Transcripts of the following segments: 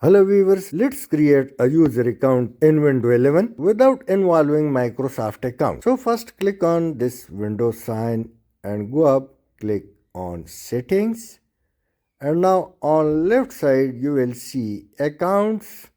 Hello viewers, let's create a user account in Windows 11 without involving Microsoft account. So first click on this Windows sign and go up, click on settings, and now on left side you will see accounts.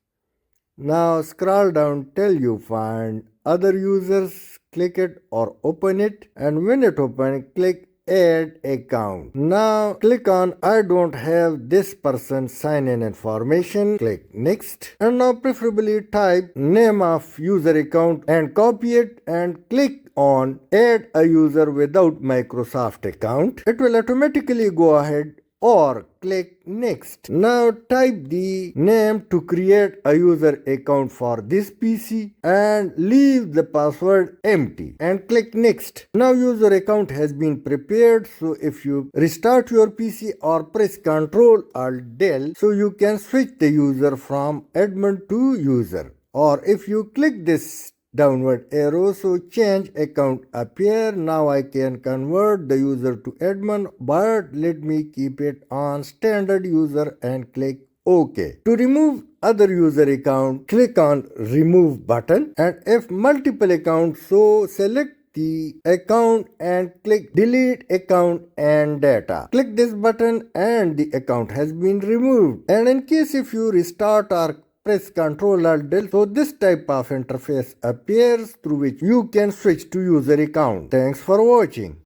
Now scroll down till you find other users, click it or open it, and when it opens, click add account. Now click on I don't have this person sign in information, click next, and now preferably type name of user account and copy it and click on add a user without Microsoft account. It will automatically go ahead or click next. Now type the name to create a user account for this PC and leave the password empty and click next. Now user account has been prepared, so if you restart your PC or press Ctrl Alt Del, so you can switch the user from admin to user, or if you click this downward arrow, so change account appear. Now I can convert the user to admin, but let me keep it on standard user and click OK. To remove other user account, click on remove button, and if multiple accounts, so select the account and click delete account and data. Click this button and the account has been removed. And in case if you restart or press Ctrl Alt Del, so this type of interface appears through which you can switch to user account. Thanks for watching.